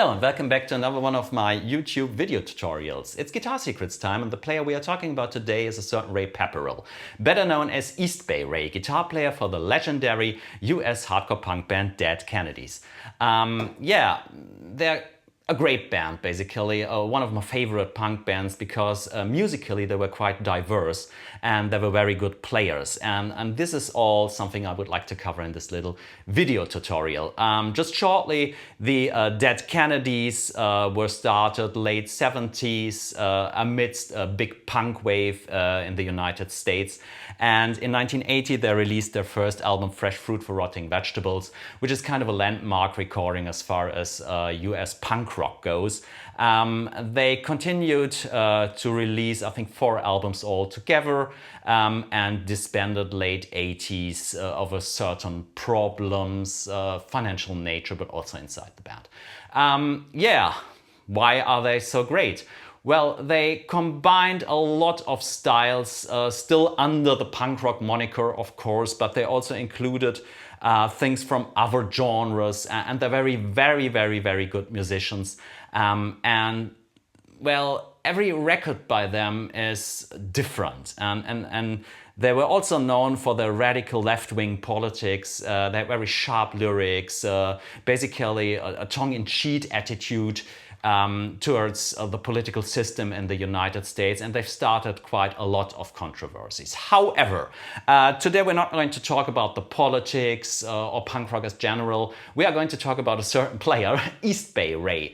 Hello and welcome back to another one of my YouTube video tutorials. It's Guitar Secrets time, and the player we are talking about today is a certain Ray Pepperell, better known as East Bay Ray, guitar player for the legendary US hardcore punk band Dead Kennedys. They're a great band, basically, one of my favorite punk bands because musically they were quite diverse and they were very good players. And this is all something I would like to cover in this little video tutorial. Just shortly, the Dead Kennedys were started late 70s amidst a big punk wave in the United States. And in 1980 they released their first album, Fresh Fruit for Rotting Vegetables, which is kind of a landmark recording as far as US punk rock goes. They continued to release, I think, 4 albums altogether and disbanded late 80s over certain problems, financial nature, but also inside the band. Why are they so great? Well, they combined a lot of styles, still under the punk rock moniker, of course, but they also included things from other genres, and they're very, very, very, very good musicians. Every record by them is different, and they were also known for their radical left-wing politics. They had very sharp lyrics, basically a tongue-in-cheek attitude towards the political system in the United States, and they've started quite a lot of controversies. However, today we're not going to talk about the politics or punk rock as general. We are going to talk about a certain player, East Bay Ray.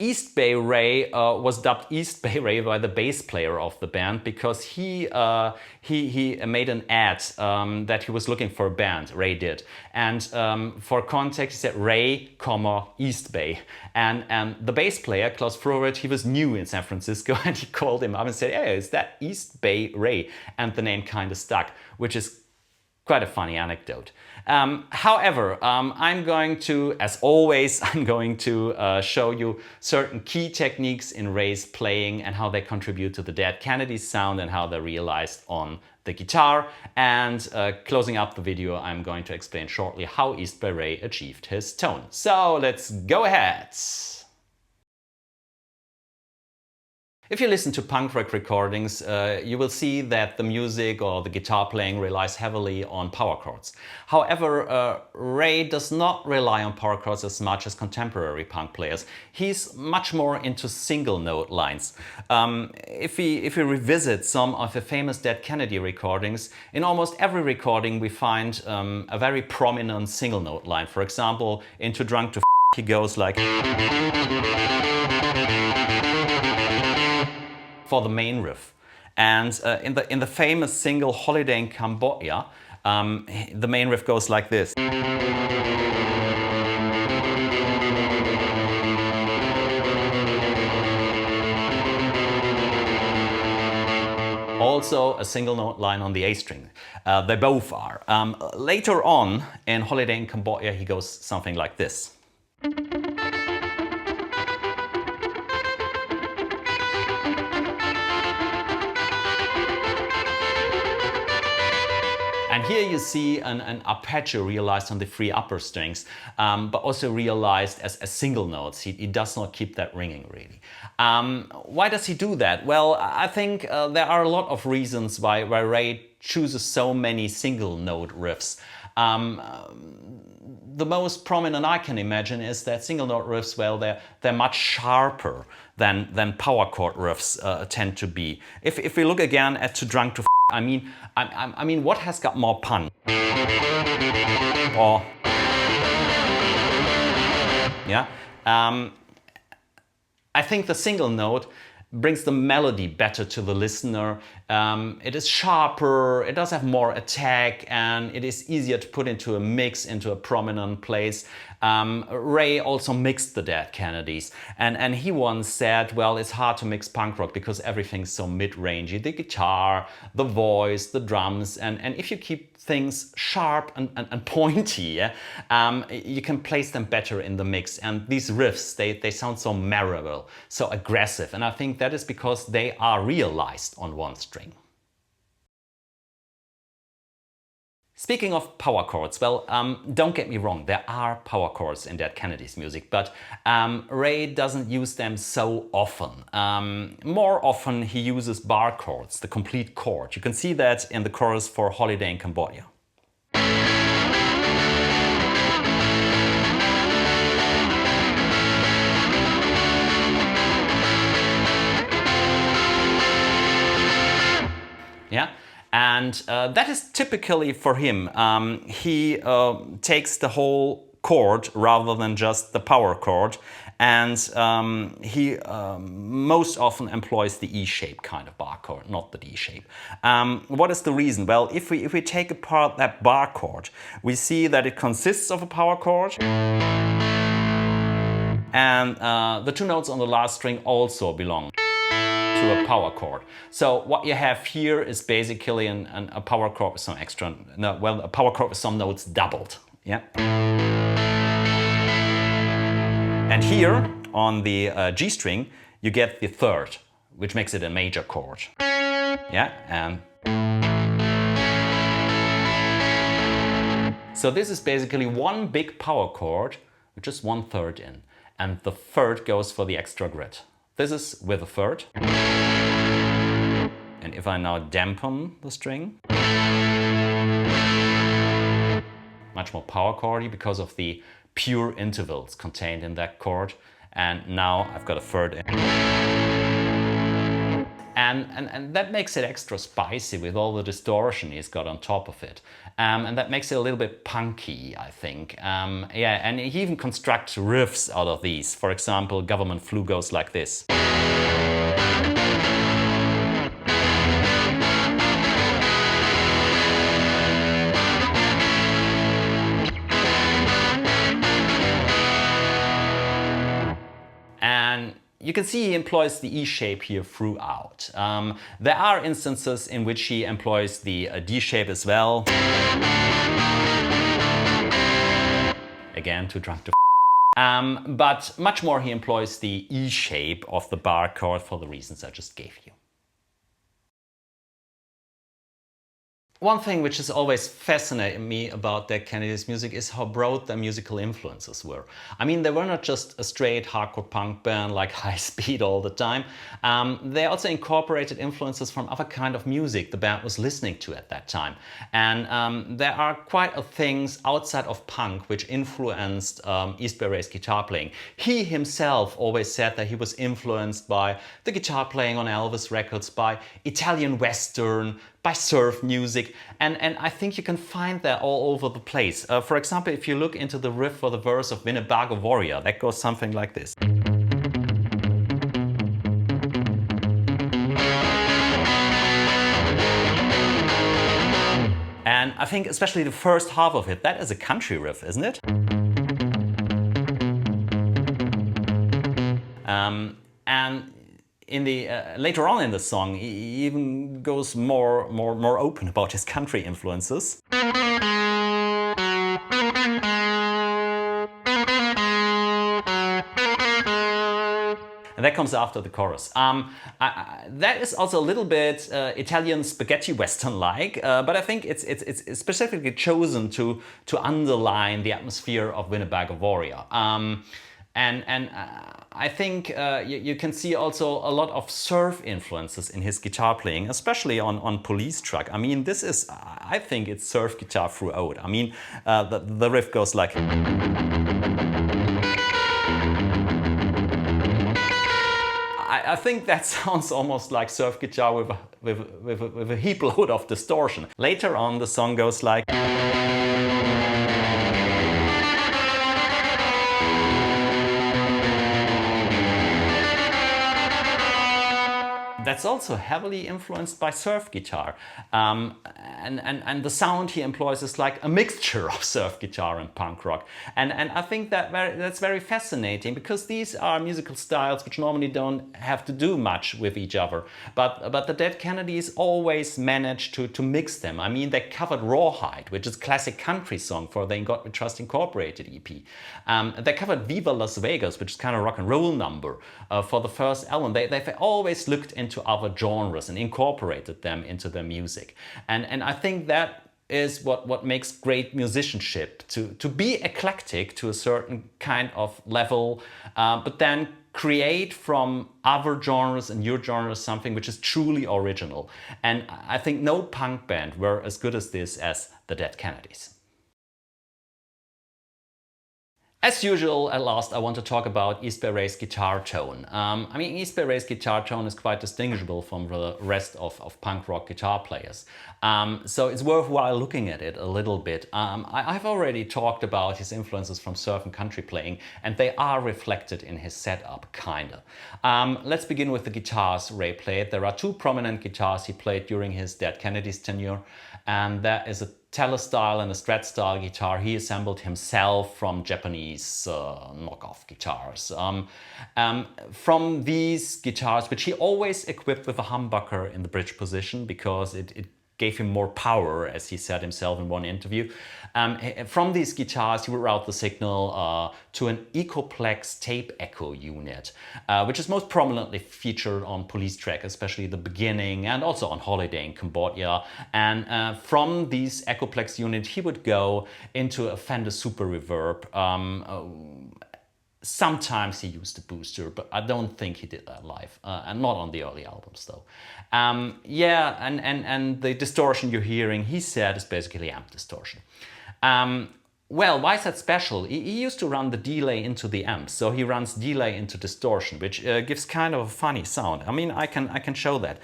East Bay Ray was dubbed East Bay Ray by the bass player of the band because he made an ad that he was looking for a band, Ray did. And for context, he said Ray, East Bay. And the bass player, Klaus Frowert, he was new in San Francisco and he called him up and said, "Hey, is that East Bay Ray?" And the name kind of stuck, which is quite a funny anecdote. However, I'm going to, as always, show you certain key techniques in Ray's playing and how they contribute to the Dead Kennedys sound and how they're realized on the guitar. And closing up the video, I'm going to explain shortly how East Bay Ray achieved his tone. So let's go ahead. If you listen to punk rock recordings, you will see that the music or the guitar playing relies heavily on power chords. However, Ray does not rely on power chords as much as contemporary punk players. He's much more into single note lines. If we revisit some of the famous Dead Kennedy recordings, in almost every recording we find a very prominent single note line. For example, in Too Drunk to F***, he goes like for the main riff. And in the famous single Holiday in Cambodia, the main riff goes like this. Also a single note line on the A string. They both are. Later on in Holiday in Cambodia he goes something like this. And here you see an arpeggio realized on the 3 upper strings, but also realized as single notes. He does not keep that ringing, really. Why does he do that? Well, I think there are a lot of reasons why Ray chooses so many single note riffs. The most prominent I can imagine is that single note riffs, well, they're much sharper than power chord riffs tend to be. If we look again at Too Drunk to F***, I mean, what has got more pun? Or yeah, I think the single note brings the melody better to the listener. It is sharper, it does have more attack, and it is easier to put into a mix, into a prominent place. Ray also mixed the Dead Kennedys, and he once said, well, it's hard to mix punk rock because everything's so mid-rangey. The guitar, the voice, the drums, and if you keep things sharp and pointy, you can place them better in the mix. And these riffs, they sound so memorable, so aggressive, and I think that is because they are realized on one string. Speaking of power chords, well, don't get me wrong, there are power chords in Dead Kennedy's music, but Ray doesn't use them so often. More often he uses bar chords, the complete chord. You can see that in the chorus for Holiday in Cambodia. Yeah, and that is typically for him. He takes the whole chord rather than just the power chord, and he most often employs the E shape kind of bar chord, not the D shape. What is the reason? Well, if we take apart that bar chord, we see that it consists of a power chord, and the two notes on the last string also belong to a power chord. So what you have here is basically a power chord with some extra, no, well, a power chord with some notes doubled. Yeah. And here on the G string, you get the third, which makes it a major chord. Yeah, and so this is basically one big power chord with just 1/3 in, and the third goes for the extra grit. This is with a third. And if I now dampen the string, much more power chordy because of the pure intervals contained in that chord. And now I've got a third in. And that makes it extra spicy with all the distortion he's got on top of it. And that makes it a little bit punky, I think. Yeah, and he even constructs riffs out of these. For example, Government Flu goes like this. And you can see he employs the E shape here throughout. There are instances in which he employs the D shape as well. Again, too drunk to but much more he employs the E shape of the bar chord for the reasons I just gave you. One thing which has always fascinated me about Dead Kennedy's music is how broad their musical influences were. I mean, they were not just a straight hardcore punk band like High Speed all the time. They also incorporated influences from other kind of music the band was listening to at that time. And there are quite a things outside of punk which influenced East Bay Ray's guitar playing. He himself always said that he was influenced by the guitar playing on Elvis records, by Italian Western, by surf music, and I think you can find that all over the place. For example, if you look into the riff for the verse of Winnebago Warrior, that goes something like this. And I think especially the first half of it, that is a country riff, isn't it? And in the later on in the song, he even goes more open about his country influences. And that comes after the chorus. That is also a little bit Italian spaghetti western-like, but I think it's specifically chosen to underline the atmosphere of Winnebago Warrior. And I think you can see also a lot of surf influences in his guitar playing, especially on Police Truck. I mean, this is, I think it's surf guitar throughout. I mean, the riff goes like... I think that sounds almost like surf guitar with a heap load of distortion. Later on, the song goes like... That's also heavily influenced by surf guitar. And the sound he employs is like a mixture of surf guitar and punk rock. And I think that's very fascinating, because these are musical styles which normally don't have to do much with each other. But the Dead Kennedys always managed to mix them. I mean, they covered Rawhide, which is a classic country song for the In God We Trust Incorporated EP. They covered Viva Las Vegas, which is kind of rock and roll number for the first album. They've always looked into other genres and incorporated them into their music. And I think that is what makes great musicianship, to be eclectic to a certain kind of level, but then create from other genres and your genre something which is truly original. And I think no punk band were as good as this as the Dead Kennedys. As usual, at last I want to talk about East Bay Ray's guitar tone. I mean, East Bay Ray's guitar tone is quite distinguishable from the rest of punk rock guitar players. So it's worthwhile looking at it a little bit. I've already talked about his influences from surf and country playing, and they are reflected in his setup, kinda. Let's begin with the guitars Ray played. There are two prominent guitars he played during his Dead Kennedys tenure, and that is a Telestyle and a Strat-style guitar he assembled himself from Japanese knockoff guitars. From these guitars, which he always equipped with a humbucker in the bridge position because it gave him more power, as he said himself in one interview. From these guitars, he would route the signal to an Ecoplex tape echo unit, which is most prominently featured on Police Track, especially the beginning, and also on Holiday in Cambodia. And from these Ecoplex unit, he would go into a Fender Super Reverb. Sometimes he used a booster, but I don't think he did that live, and not on the early albums though. Yeah, and the distortion you're hearing, he said, is basically amp distortion. Well, why is that special? He used to run the delay into the amp, so he runs delay into distortion, which gives kind of a funny sound. I mean, I can show that.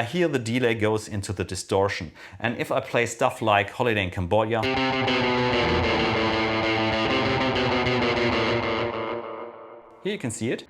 Here the delay goes into the distortion, and if I play stuff like Holiday in Cambodia, here you can see it.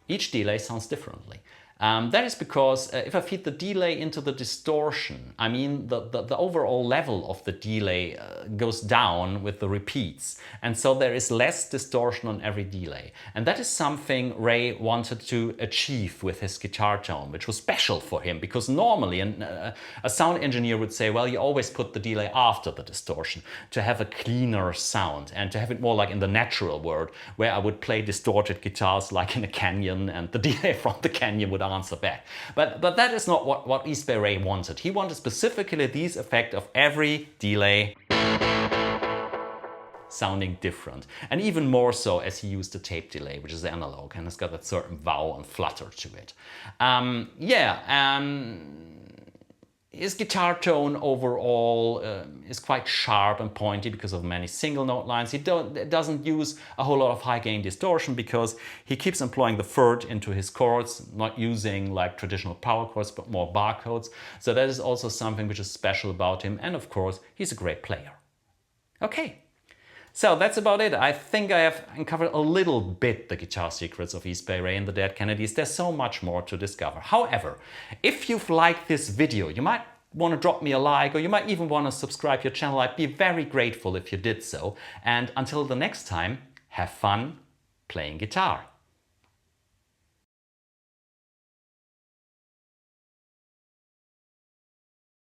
Each delay sounds differently. That is because if I feed the delay into the distortion, I mean the overall level of the delay goes down with the repeats. And so there is less distortion on every delay. And that is something Ray wanted to achieve with his guitar tone, which was special for him, because normally a sound engineer would say, well, you always put the delay after the distortion to have a cleaner sound and to have it more like in the natural world, where I would play distorted guitars like in a canyon and the delay from the canyon would answer back. But that is not what East Bay Ray wanted. He wanted specifically this effect of every delay sounding different. And even more so as he used the tape delay, which is analog, and it's got that certain wow and flutter to it. His guitar tone overall is quite sharp and pointy because of many single note lines. He doesn't use a whole lot of high gain distortion because he keeps employing the third into his chords, not using like traditional power chords, but more bar chords. So that is also something which is special about him. And of course, he's a great player. Okay. So that's about it. I think I have uncovered a little bit the guitar secrets of East Bay Ray and the Dead Kennedys. There's so much more to discover. However, if you've liked this video, you might want to drop me a like, or you might even want to subscribe to your channel. I'd be very grateful if you did so. And until the next time, have fun playing guitar.